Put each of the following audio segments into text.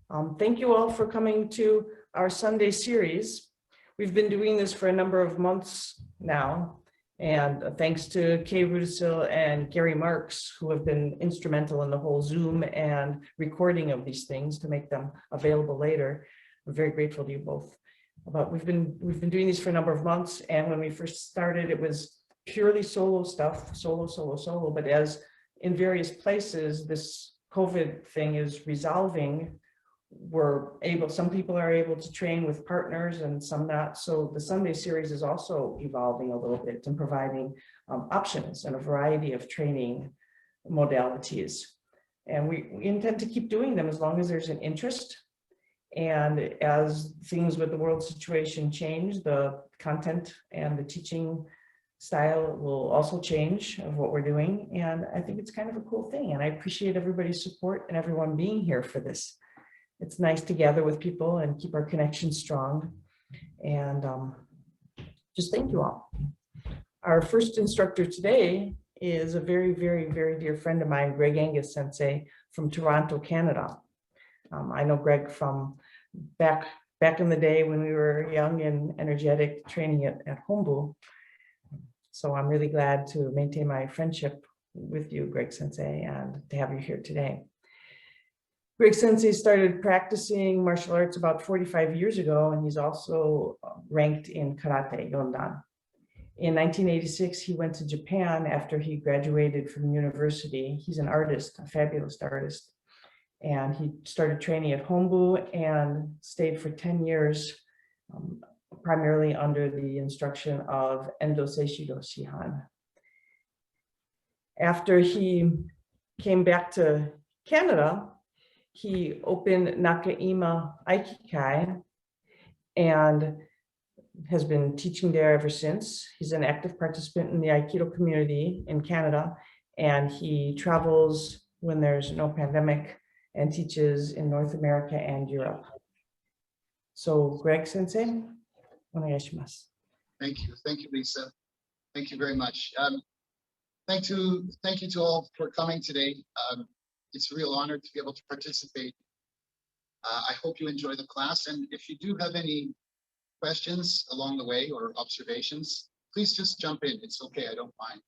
Thank you all for coming to our Sunday series. We've been doing this for a number of months now, and thanks to Kay Rudisil and Gary Marks, who have been instrumental in the whole Zoom and recording of these things to make them available later. I'm very grateful to you both. But we've been doing these for a number of months, and when we first started, it was purely solo stuff, solo. But as in various places, this COVID thing is resolving. Some people are able to train with partners and some not. So the Sunday series is also evolving a little bit and providing options and a variety of training modalities. And we intend to keep doing them as long as there's an interest. And as things with the world situation change, the content and the teaching style will also change of what we're doing. And I think it's kind of a cool thing. And I appreciate everybody's support and everyone being here for this. It's nice to gather with people and keep our connection strong. And just thank you all. Our first instructor today is a very dear friend of mine, Greg Angus Sensei from Toronto, Canada. I know Greg from back in the day when we were young and energetic, training at Hombu. So I'm really glad to maintain my friendship with you, Greg Sensei, and to have you here today. Greg Sensei started practicing martial arts about 45 years ago, and he's also ranked in Karate Yondan. In 1986, he went to Japan after he graduated from university. He's an artist, a fabulous artist. And he started training at Hombu and stayed for 10 years, primarily under the instruction of Endo Seishido Shihan. After he came back to Canada, he opened Nakaima Aikikai and has been teaching there ever since. He's an active participant in the Aikido community in Canada, and he travels when there's no pandemic and teaches in North America and Europe. So Greg Sensei, onegaishimasu. Thank you, Lisa. Thank you very much. Thank you to all for coming today. It's a real honor to be able to participate. I hope you enjoy the class, and if you do have any questions along the way or observations, please just jump in. It's okay, I don't mind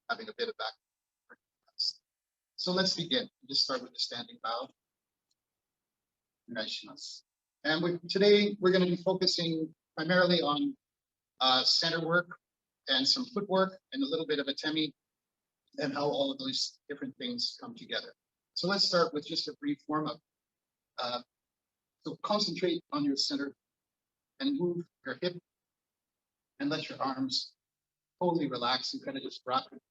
having a bit of back. So let's begin. Just start with the standing bow. And today we're going to be focusing primarily on center work and some footwork and a little bit of atemi and how all of those different things come together. So let's start with just a brief warm-up. So concentrate on your center and move your hip and let your arms totally relax and kind of just rock it.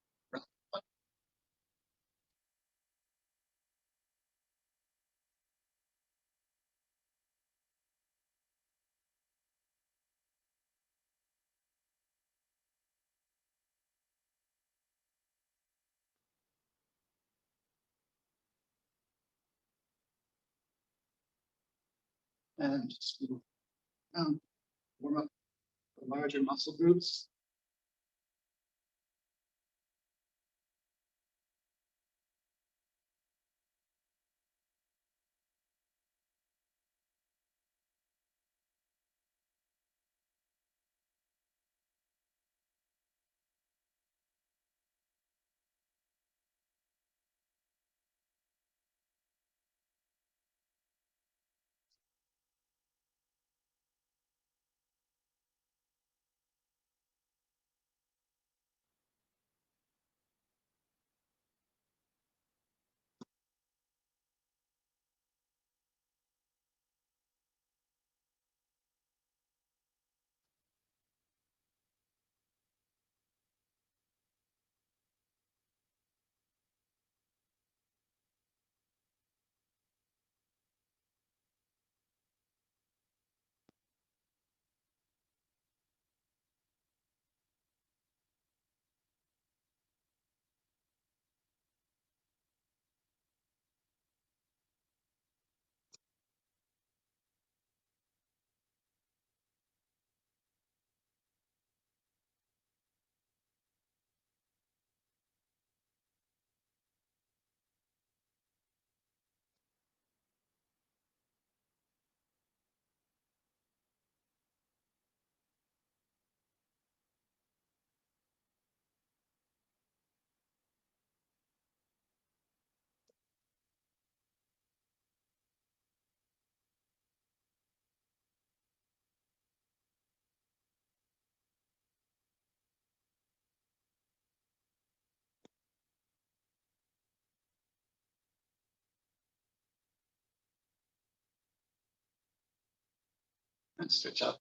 And just move down, warm up the larger muscle groups. And stretch out.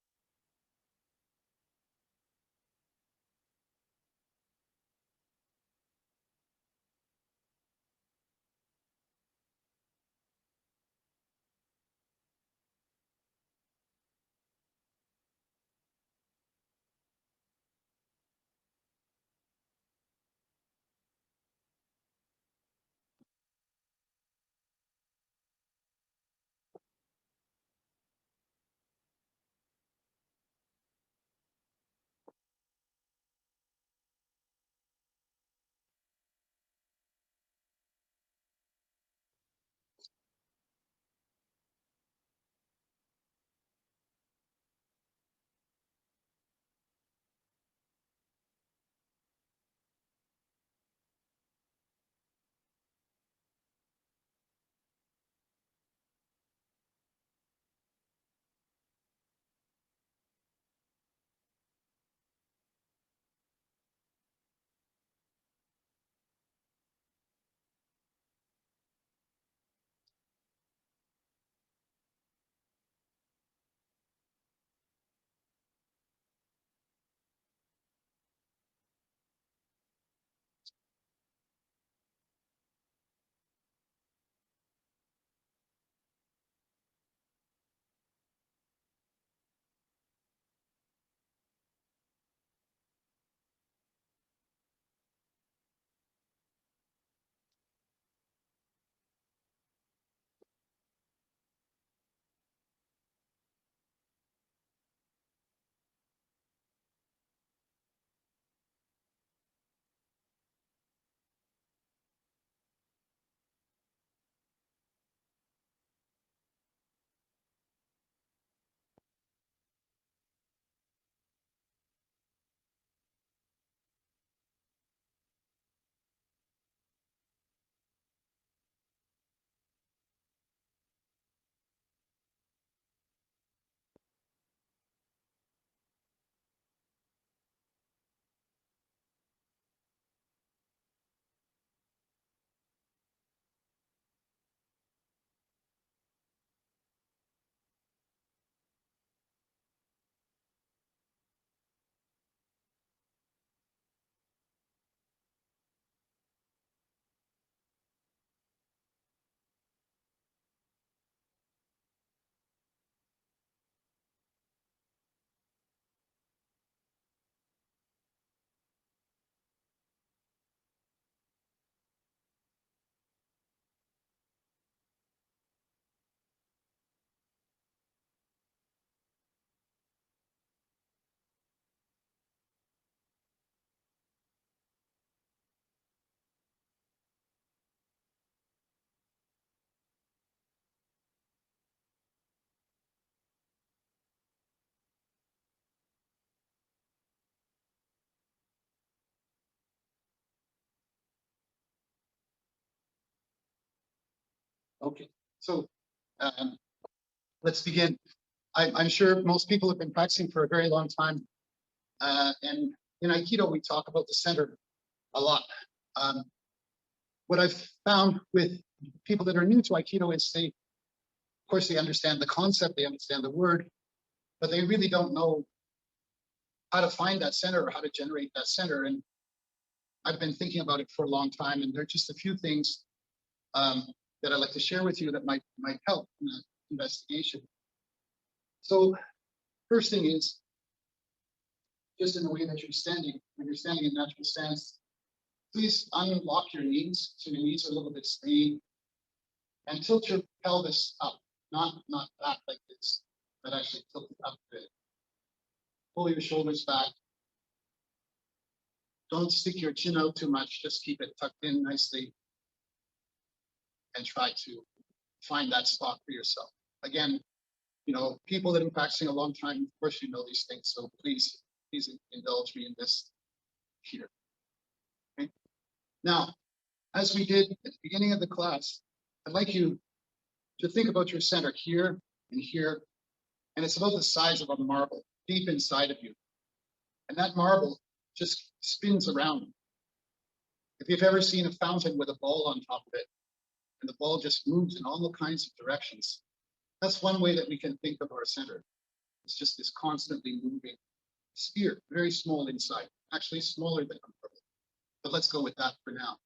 Okay, so let's begin. I'm sure most people have been practicing for a very long time. And in Aikido, we talk about the center a lot. Um, what I've found with people that are new to Aikido is they, of course, they understand the concept, they understand the word, but they really don't know how to find that center or how to generate that center. And I've been thinking about it for a long time, and there are just a few things that I'd like to share with you that might help in the investigation. So first thing is, just in the way that you're standing, when you're standing in natural stance, please unlock your knees so your knees are a little bit straight, and tilt your pelvis up, not back like this, but actually tilt it up a bit. Pull your shoulders back. Don't stick your chin out too much, just keep it tucked in nicely, and try to find that spot for yourself. Again, you know, people that have been practicing a long time, of course you know these things, so please indulge me in this here. Okay? Now, as we did at the beginning of the class, I'd like you to think about your center here and here, and it's about the size of a marble deep inside of you. And that marble just spins around. If you've ever seen a fountain with a ball on top of it, and the ball just moves in all kinds of directions, that's one way that we can think of our center. It's just this constantly moving sphere, very small inside, actually smaller than a marble. But let's go with that for now.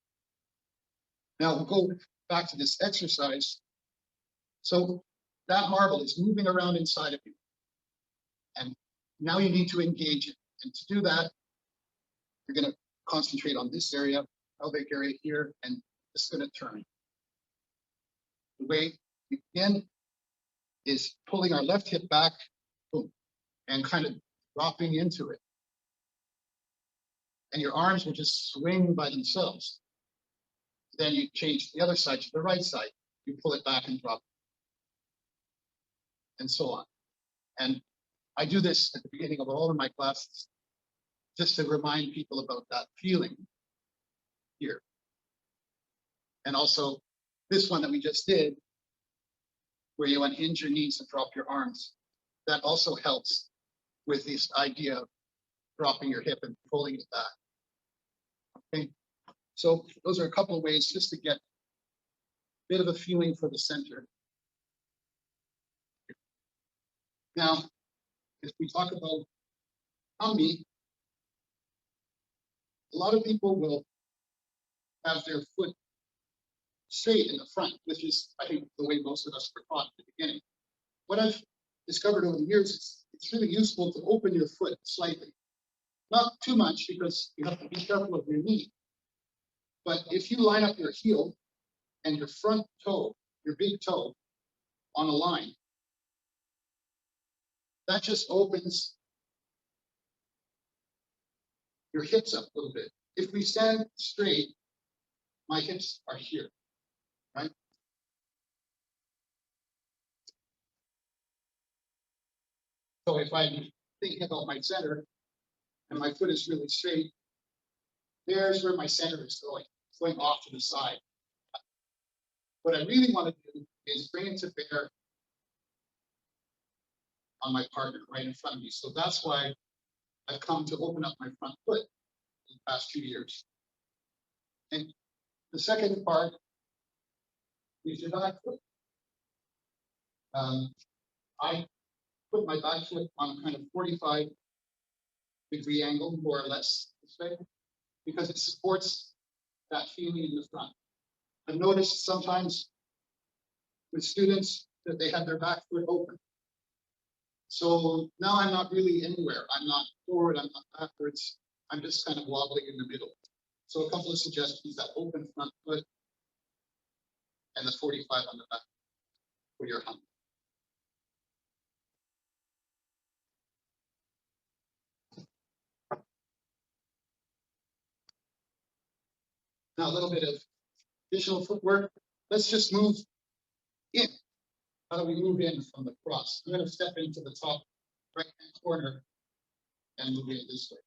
Now we'll go back to this exercise. So that marble is moving around inside of you. And now you need to engage it. And to do that, you're going to concentrate on this area, pelvic area here, and it's going to turn. The way we begin is pulling our left hip back, boom, and kind of dropping into it. And your arms will just swing by themselves. Then you change the other side to the right side. You pull it back and drop. And so on. And I do this at the beginning of all of my classes, just to remind people about that feeling here. And also this one that we just did, where you unhinge your knees and drop your arms, that also helps with this idea of dropping your hip and pulling it back. Okay, so those are a couple of ways just to get a bit of a feeling for the center. Now, if we talk about tummy, a lot of people will have their foot straight in the front, which is, I think, the way most of us were taught at the beginning. What I've discovered over the years is it's really useful to open your foot slightly. Not too much, because you have to be careful of your knee. But if you line up your heel and your front toe, your big toe, on a line, that just opens your hips up a little bit. If we stand straight, my hips are here, right? So if I'm thinking about my center and my foot is really straight, there's where my center is going. It's going off to the side. What I really want to do is bring it to bear on my partner right in front of me. So that's why I've come to open up my front foot in the past 2 years. And the second part is your back foot. I put my back foot on a kind of 45-degree angle, more or less, this way, because it supports that feeling in the front. I've noticed sometimes with students that they have their back foot open. So now I'm not really anywhere. I'm not forward, I'm not backwards. I'm just kind of wobbling in the middle. So a couple of suggestions: that open front foot and the 45 on the back for your hump. Now a little bit of additional footwork. Let's just move in. How do we move in from the cross? I'm going to step into the top right-hand corner and move in this way.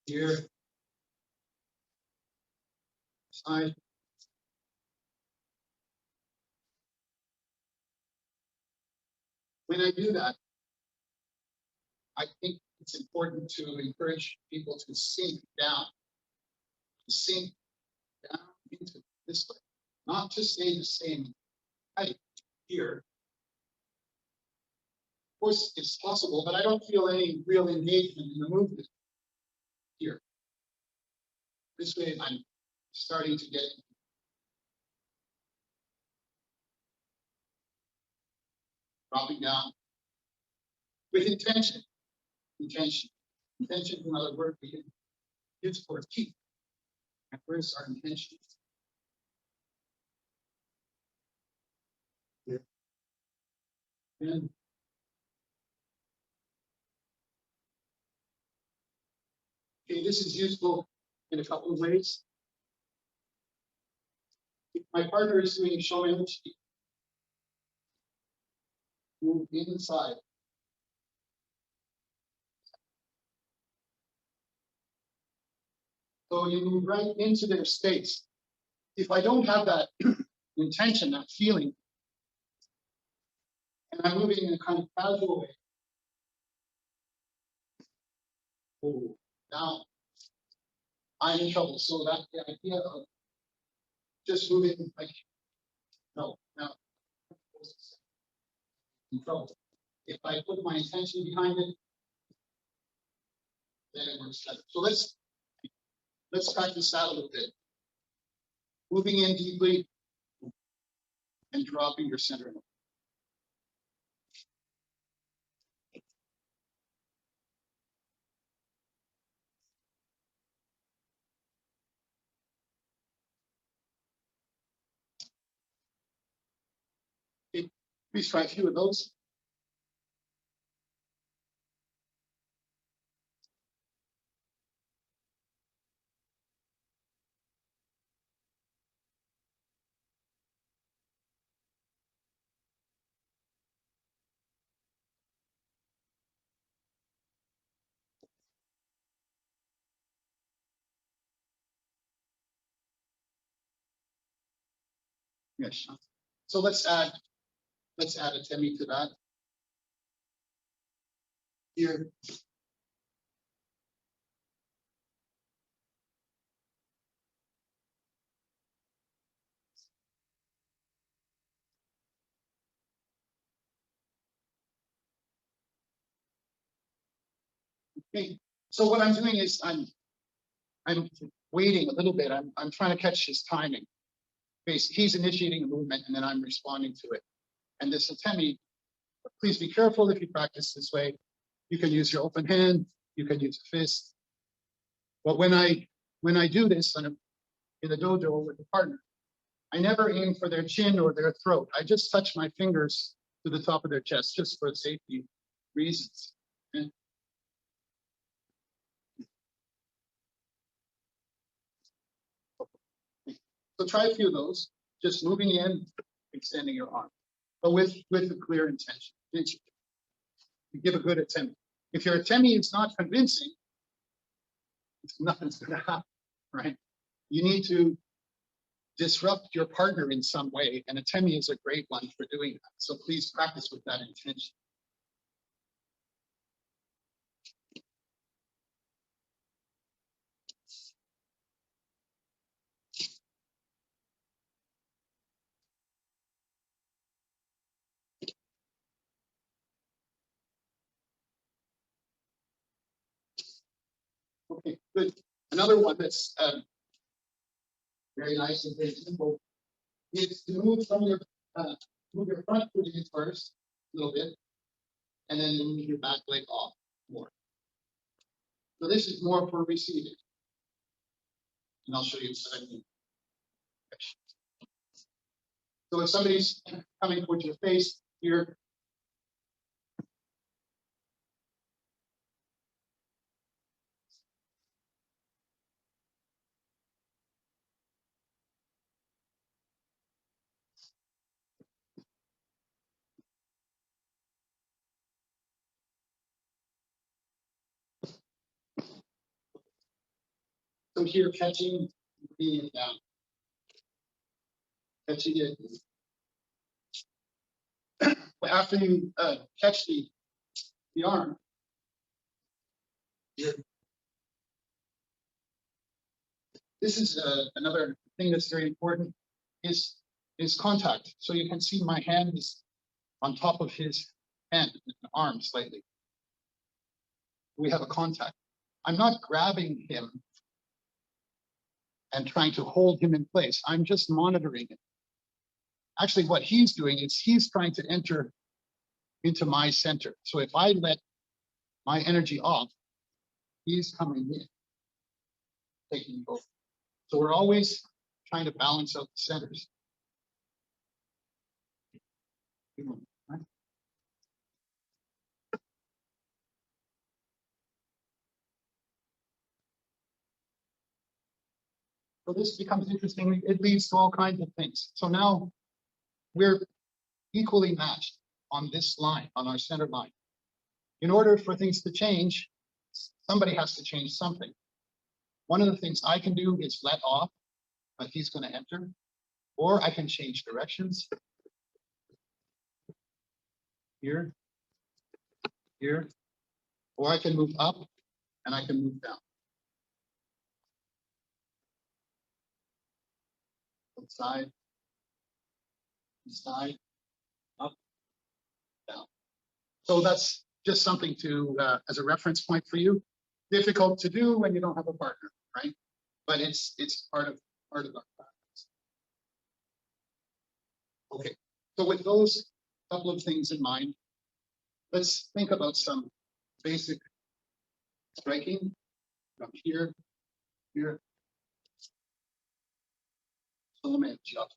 Here, side. When I do that, I think it's important to encourage people to sink down into this way, not to stay the same height here. Of course, it's possible, but I don't feel any real engagement in the movement here. This way, I'm starting to get dropping down with intention. Intention is another word we use for teeth. And where's our intention? Here. And okay, this is useful in a couple of ways. If my partner is doing shomenuchi, move inside. So you move right into their space. If I don't have that intention, that feeling, and I'm moving in a kind of casual way, oh, now I'm in trouble. So that's the idea of just moving like, no, now. in trouble. If I put my intention behind it, then it works better. So let's practice that a little bit. Moving in deeply and dropping your center. Okay, please try a few of those. Yes. So let's add a temi to that. Here. Okay. So what I'm doing is I'm waiting a little bit. I'm trying to catch his timing. He's initiating a movement and then I'm responding to it. And this atemi, please be careful if you practice this way. You can use your open hand, you can use a fist. But when I do this in a dojo with a partner, I never aim for their chin or their throat. I just touch my fingers to the top of their chest, just for safety reasons. Okay? So try a few of those, just moving in, extending your arm, but with a clear intention. You give a good attempt. If your atemi is not convincing, nothing's going to happen, right? You need to disrupt your partner in some way, and atemi is a great one for doing that. So please practice with that intention. Okay, good. Another one that's very nice and very simple is to move move your front foot in first a little bit, and then move your back leg off more. So this is more for receiving. And I'll show you what I mean. So if somebody's coming towards your face here, so here catching, bringing it down, catching it. After you catch the arm, here. This is another thing that's very important is contact. So you can see my hand is on top of his hand, arm slightly. We have a contact. I'm not grabbing him and trying to hold him in place. I'm just monitoring it. Actually, what he's doing is he's trying to enter into my center. So if I let my energy off, he's coming in, taking both. So we're always trying to balance out the centers. Right? So this becomes interesting. It leads to all kinds of things. So now we're equally matched on this line, on our center line. In order for things to change, somebody has to change something. One of the things I can do is let off, but he's going to enter, or I can change directions. Here, here, or I can move up and I can move down. Side, side, up, down. So that's just something to, as a reference point for you. Difficult to do when you don't have a partner, right? But it's part of our practice. Okay, so with those couple of things in mind, let's think about some basic striking from here, here. So let me adjust.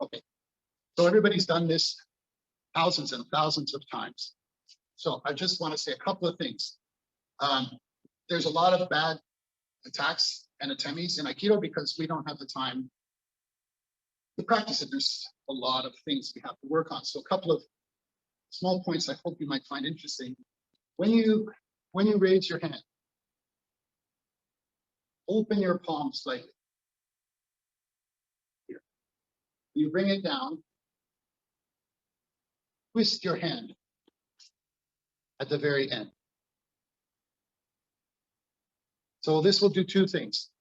Okay, so everybody's done this thousands and thousands of times. So I just want to say a couple of things. There's a lot of bad attacks and atemis in Aikido because we don't have the time to practice it. There's a lot of things we have to work on. So a couple of small points I hope you might find interesting. When you raise your hand, open your palm slightly. Here. You bring it down, twist your hand at the very end. So this will do two things.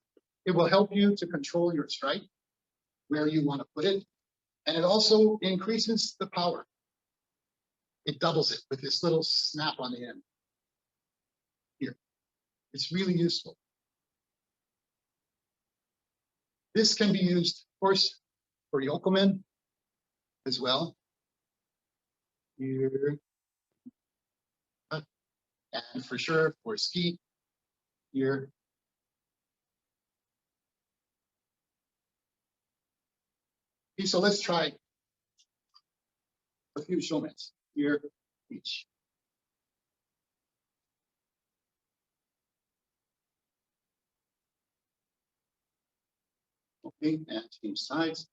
It will help you to control your strike, where you want to put it, and it also increases the power. It doubles it with this little snap on the end. Here. It's really useful. This can be used, of course, for yokomen as well. Here. And for sure for ski. Here. Okay, so let's try a few shomens here each. Okay, and change sides.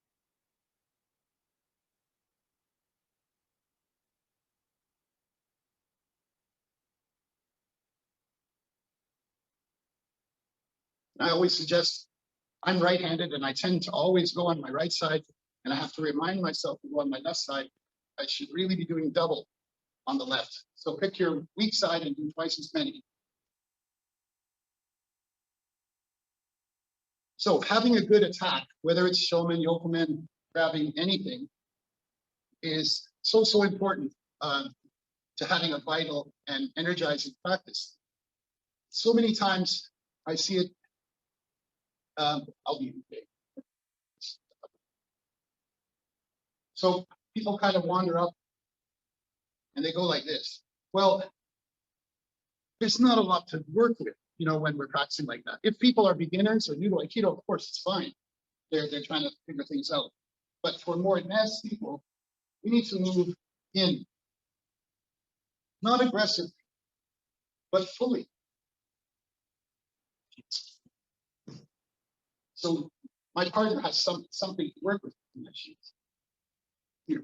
I always suggest, I'm right-handed and I tend to always go on my right side, and I have to remind myself to go on my left side. I should really be doing double on the left. So pick your weak side and do twice as many. So having a good attack, whether it's shomen, yokomen, grabbing anything, is so important to having a vital and energizing practice. So many times I see it. I'll be okay. So people kind of wander up and they go like this. Well, there's not a lot to work with, you know, when we're practicing like that. If people are beginners or new to Aikido, of course, it's fine. They're trying to figure things out. But for more advanced people, we need to move in, not aggressively, but fully. So my partner has something to work with in that sheet. Here.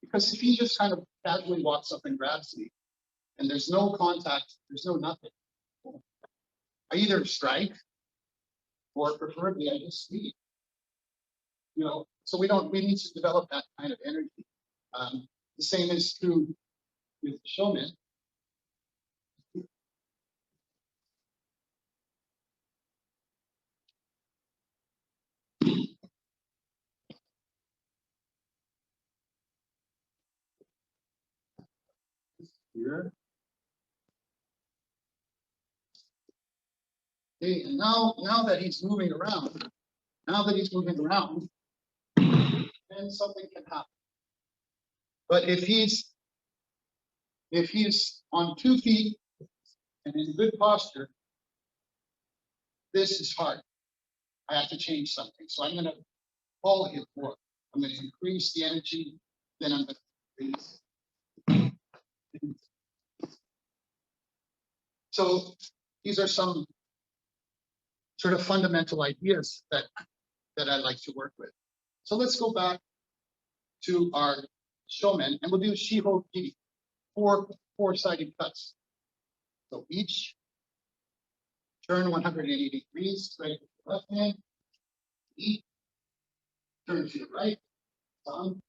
Because if he just kind of casually walks up and grabs me, and there's no contact, there's no nothing, I either strike or preferably I just sleep. You know, so we need to develop that kind of energy. The same is true with shomen. Here. Okay, and now that he's moving around, then something can happen. But if he's on 2 feet and in good posture, this is hard. I have to change something. So I'm going to pull him forward. I'm going to increase the energy, then I'm going to increase. So these are some sort of fundamental ideas that I like to work with. So let's go back to our shomen, and we'll do shiho gi, four-sided cuts. So each turn 180 degrees, straight to the left hand, each turn to the right, down,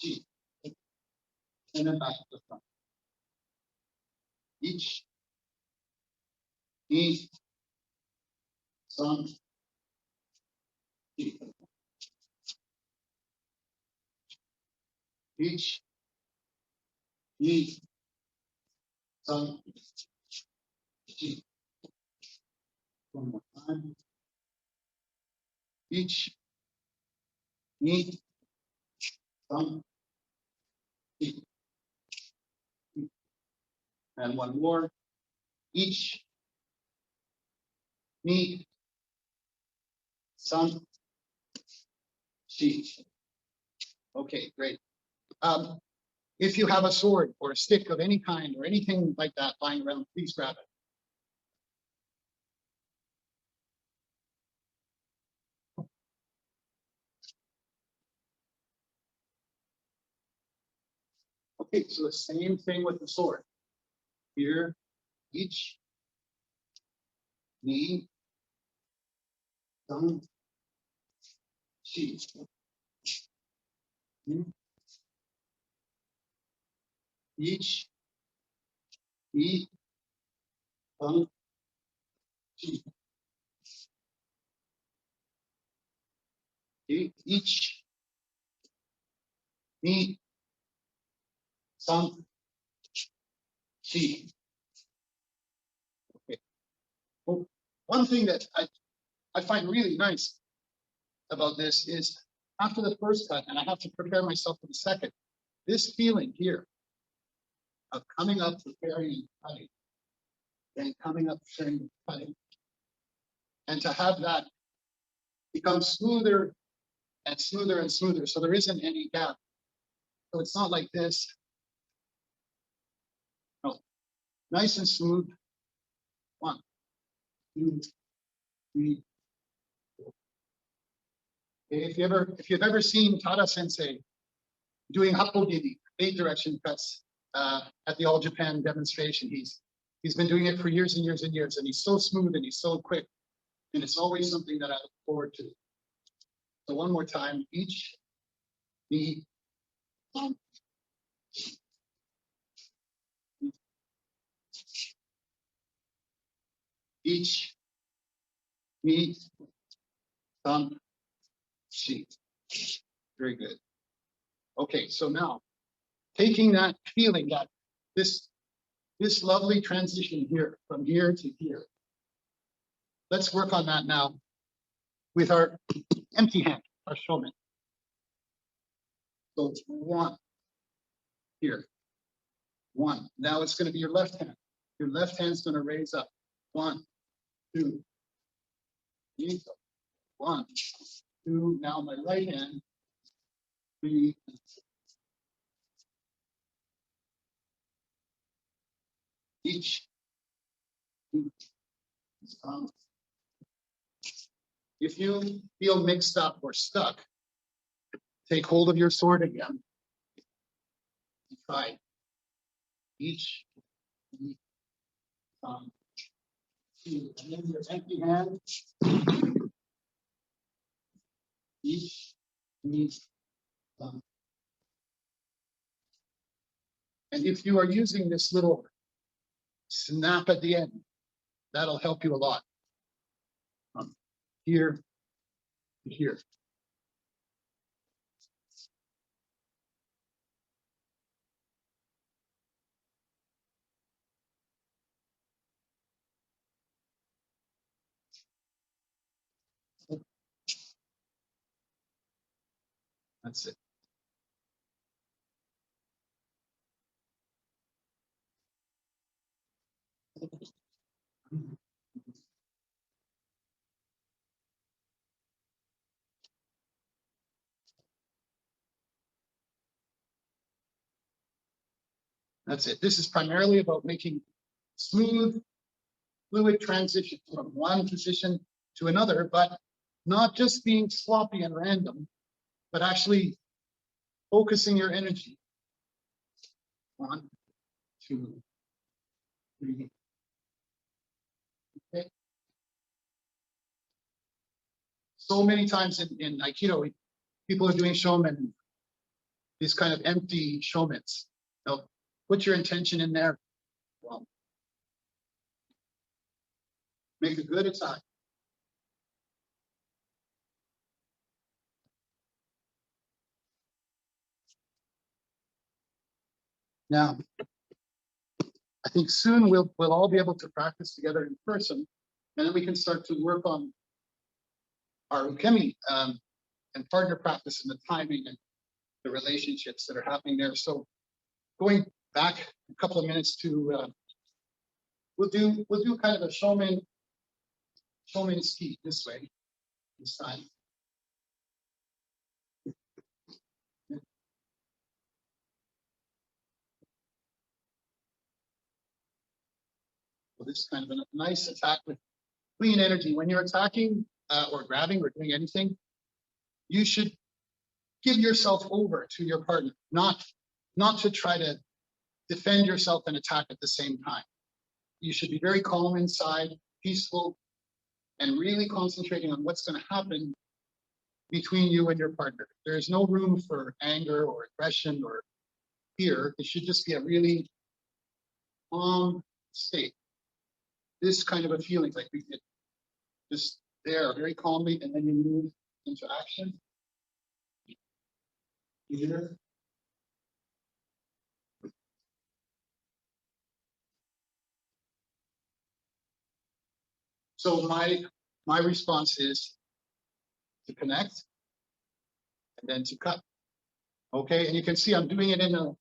Chi. And then back to the front. Ich, Ni, San, Chi. Ich, Ni, San, Chi. One more time. Ich, Ni, San, Chi. And one more. Ich, Ni, San, Chi. Okay, great. If you have a sword or a stick of any kind or anything like that lying around, please grab it. Okay, so the same thing with the sword. Here, each, ni, san, chi. Each, ni, san, chi. Each, ni, san, chi. Okay. Well, one thing that I find really nice about this is after the first cut, and I have to prepare myself for the second, this feeling here of coming up, preparing, and cutting, and coming up, preparing, and cutting, and to have that become smoother and smoother and smoother, so there isn't any gap. So it's not like this. No, nice and smooth. 1, 2, 3. If you've ever seen Tada Sensei doing hapodiri, 8 direction cuts at the All Japan demonstration, he's been doing it for years and years and years, and he's so smooth and he's so quick, and it's always something that I look forward to. So one more time, each, ni, san, each, ni, san, chi. Very good. Okay, so now taking that feeling, that this lovely transition here from here to here. Let's work on that now with our empty hand, our shomen. So 1 here, 1. Now it's going to be your left hand. Your left hand's going to raise up. 1, 2, 3, 1, 2. Now my right hand, 3, each. If you feel mixed up or stuck, take hold of your sword again. Try each, and then your empty hand. Each, and if you are using this little snap at the end, that'll help you a lot. From here to here. That's it. That's it. This is primarily about making smooth, fluid transition from one position to another, but not just being sloppy and random, but actually focusing your energy. 1, 2, 3. Okay. So many times in Aikido, people are doing shomen these kind of empty showments. So put your intention in there. Well, make a good attack. Now, I think soon we'll all be able to practice together in person, and then we can start to work on our ukemi and partner practice and the timing and the relationships that are happening there. So going back a couple of minutes to we'll do kind of a showman ski this way this time. So this is kind of a nice attack with clean energy. When you're attacking or grabbing or doing anything, you should give yourself over to your partner, not to try to defend yourself and attack at the same time. You should be very calm inside, peaceful, and really concentrating on what's going to happen between you and your partner. There's no room for anger or aggression or fear. It should just be a really calm state. This kind of a feeling like we did just there very calmly, and then you move into action. Here. So my response is to connect and then to cut. Okay, and you can see I'm doing it in a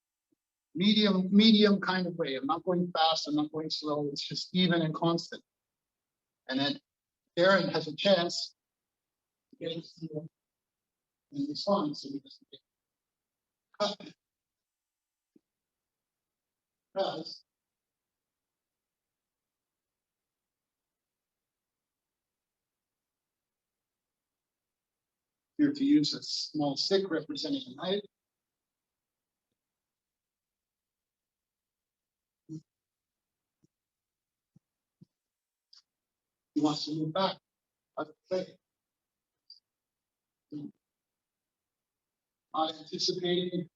medium kind of way. I'm not going fast, I'm not going slow, it's just even and constant. And then Aaron has a chance to get in response, so we just cut. Because here to use a small stick representing a knife. He wants to move back. Okay. Not anticipating.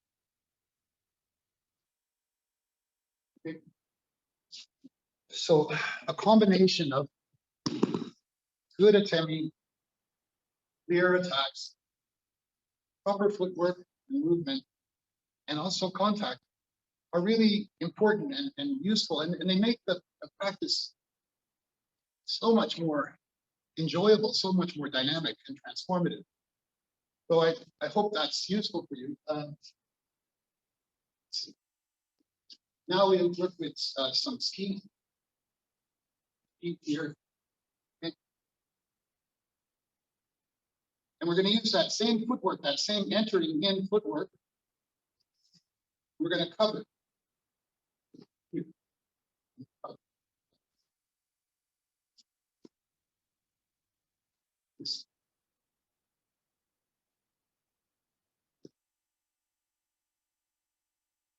Okay. So a combination of good atemi, clear attacks, proper footwork and movement, and also contact are really important and useful, and they make the practice so much more enjoyable, so much more dynamic and transformative. So I hope that's useful for you. Now we'll work with some ski here. Okay. And we're going to use that same footwork, that same entering in footwork. We're going to cover.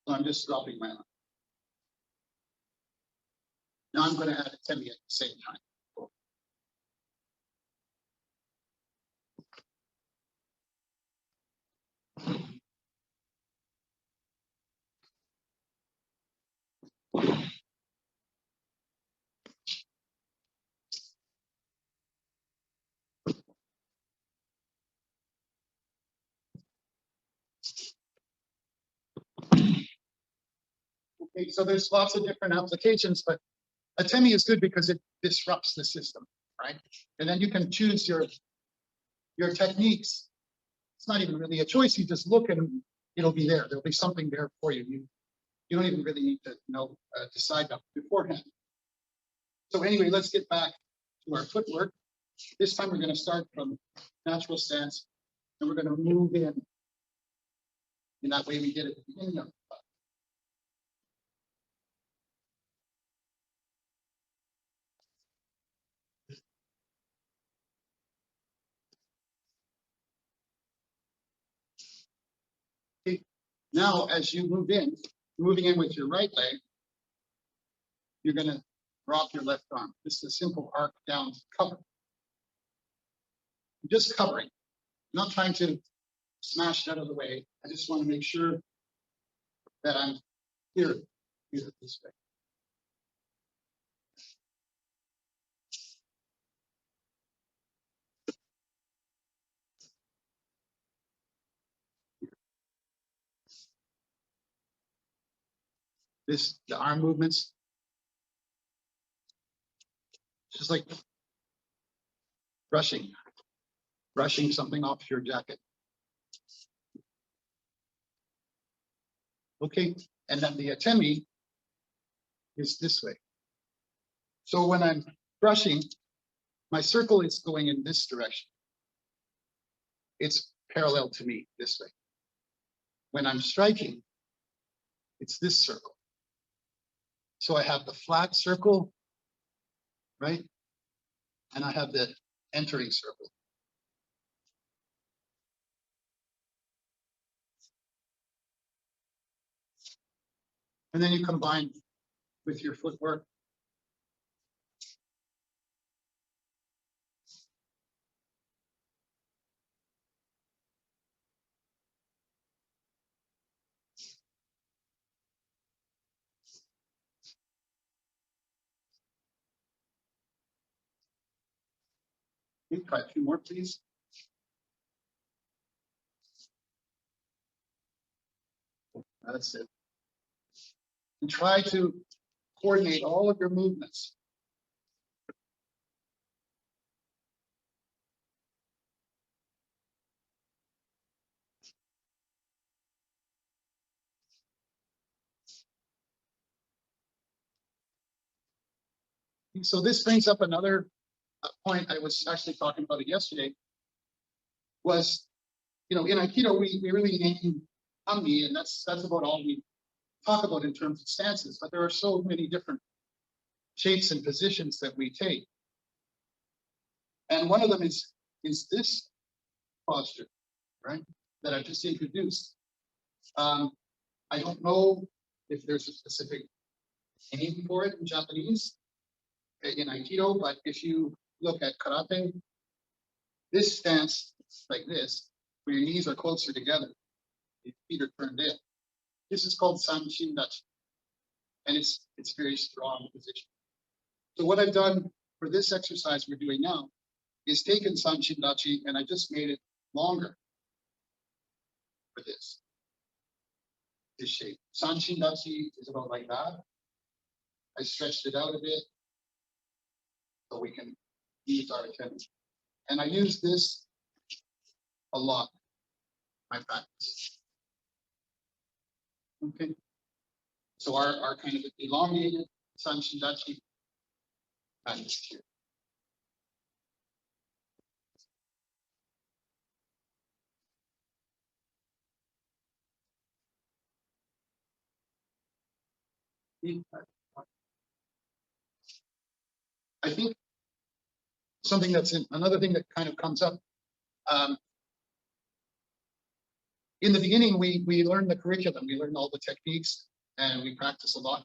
So I'm just dropping my arm. Now I'm going to add a temi at the same time. Okay, so there's lots of different applications, but atemi is good because it disrupts the system, right? And then you can choose your techniques. It's not even really a choice. You just look and it'll be there. There'll be something there for you. You don't even really need to decide that beforehand. So anyway, let's get back to our footwork. This time we're going to start from natural stance, and we're going to move in that way we did at the beginning of the class. Okay. Now, as you move in, moving in with your right leg, you're going to drop your left arm. This is a simple arc down to cover. Just covering, not trying to smashed out of the way. I just want to make sure that I'm here this way. The arm movements, just like brushing something off your jacket. Okay, and then the atemi is this way. So when I'm brushing, my circle is going in this direction. It's parallel to me this way. When I'm striking, it's this circle. So I have the flat circle, right? And I have the entering circle. And then you combine with your footwork. You try a few more, please. That's it. And try to coordinate all of your movements. So this brings up another point. I was actually talking about it yesterday. Was, in Aikido, we really name Amni, and that's about all we talk about in terms of stances. But there are so many different shapes and positions that we take, and one of them is this posture, right? That I just introduced. I don't know if there's a specific name for it in Japanese, in Aikido, but if you look at karate, this stance like this, where your knees are closer together, your feet are turned in. This is called Sanshin Dachi, and it's very strong position. So what I've done for this exercise we're doing now is taken Sanshin Dachi and I just made it longer for this shape. Sanshin Dachi is about like that. I stretched it out a bit so we can ease our attention. And I use this a lot in my practice. Okay. So our kind of elongated Sanshin Dachi practice here. I think something another thing that kind of comes up. In the beginning, we learn the curriculum, we learn all the techniques, and we practice a lot.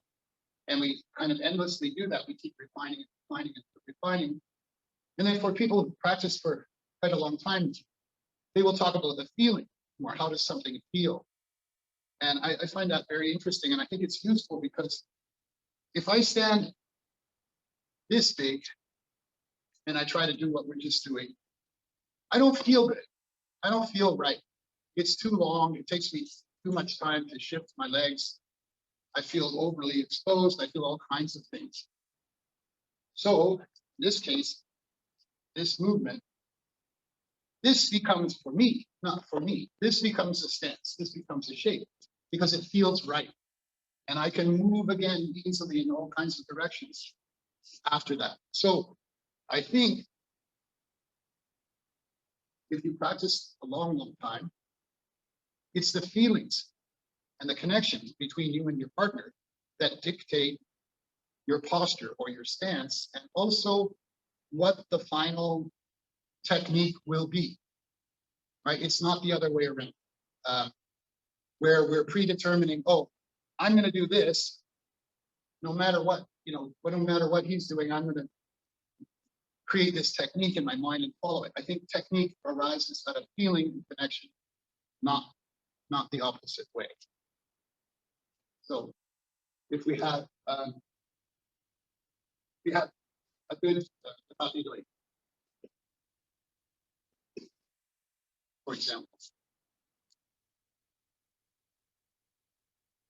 And we kind of endlessly do that. We keep refining and refining and refining. And then for people who practice for quite a long time, they will talk about the feeling more. How does something feel? And I find that very interesting. And I think it's useful because if I stand this big and I try to do what we're just doing, I don't feel good. I don't feel right. It's too long. It takes me too much time to shift my legs. I feel overly exposed. I feel all kinds of things. So in this case, this movement, this becomes for me, not for me. This becomes a stance. This becomes a shape because it feels right. And I can move again easily in all kinds of directions after that. So I think if you practice a long, long time, it's the feelings and the connections between you and your partner that dictate your posture or your stance, and also what the final technique will be, right? It's not the other way around, where we're predetermining, oh, I'm going to do this, no matter what, no matter what he's doing, I'm going to create this technique in my mind and follow it. I think technique arises out of feeling and connection. not the opposite way. So if we have a good for example.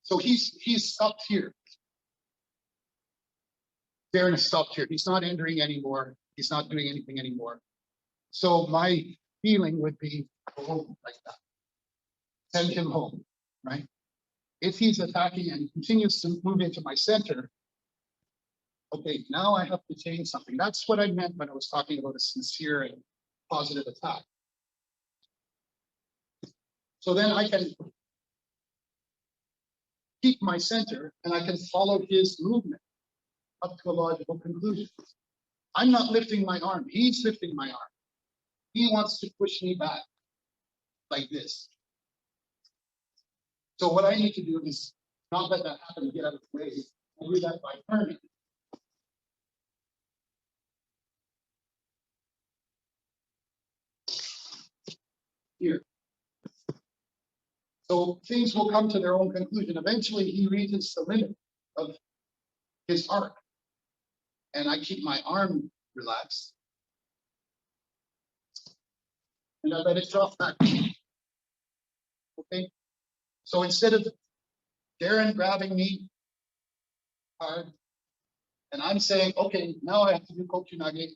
So he's stopped here. Darren has stopped here. He's not entering anymore. He's not doing anything anymore. So my feeling would be go home like that. Send him home, right? If he's attacking and he continues to move into my center, okay, now I have to change something. That's what I meant when I was talking about a sincere and positive attack. So then I can keep my center and I can follow his movement up to a logical conclusion. I'm not lifting my arm. He's lifting my arm. He wants to push me back like this. So what I need to do is not let that happen and get out of the way. I do that by turning. Here. So things will come to their own conclusion. Eventually he reaches the limit of his arc. And I keep my arm relaxed. And I let it drop back. Okay. So instead of Darren grabbing me hard, and I'm saying, okay, now I have to do Kokunage.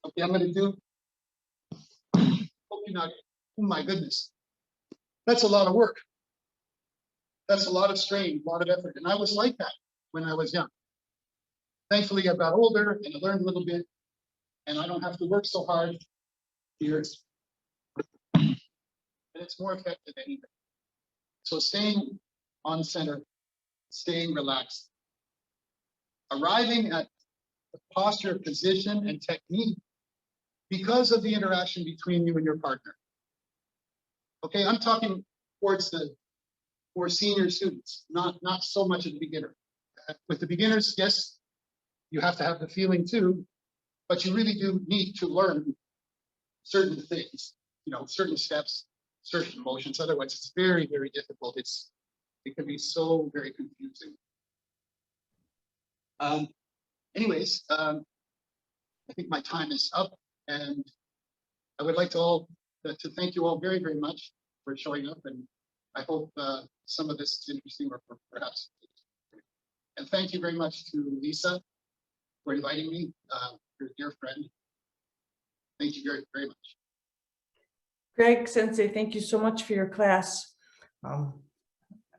Okay, I'm going to do Kokunage. Oh my goodness. That's a lot of work. That's a lot of strain, a lot of effort. And I was like that when I was young. Thankfully, I got older and I learned a little bit, and I don't have to work so hard here. And it's more effective than anything. So staying on center, staying relaxed, arriving at the posture, position, and technique because of the interaction between you and your partner. Okay, I'm talking towards for senior students, not so much at the beginner. With the beginners, yes, you have to have the feeling too, but you really do need to learn certain things, certain steps, certain motions. Otherwise, it's very, very difficult. It can be so very confusing. Anyways, I think my time is up, and I would like to thank you all very, very much for showing up, and I hope some of this is interesting or perhaps. And thank you very much to Lisa for inviting me, your dear friend. Thank you very, very much. Greg Sensei, thank you so much for your class.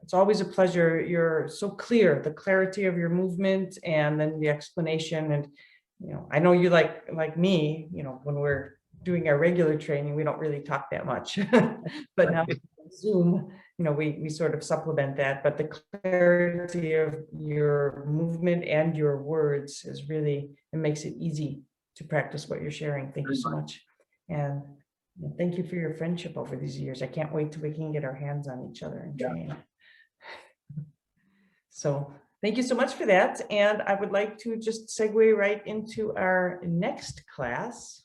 It's always a pleasure. You're so clear, the clarity of your movement and then the explanation. And, I know you like me, when we're doing our regular training, we don't really talk that much, but now Zoom, we sort of supplement that, but the clarity of your movement and your words is really, it makes it easy to practice what you're sharing. Thank you so much. And thank you for your friendship over these years. I can't wait till we can get our hands on each other and train. So thank you so much for that. And I would like to just segue right into our next class.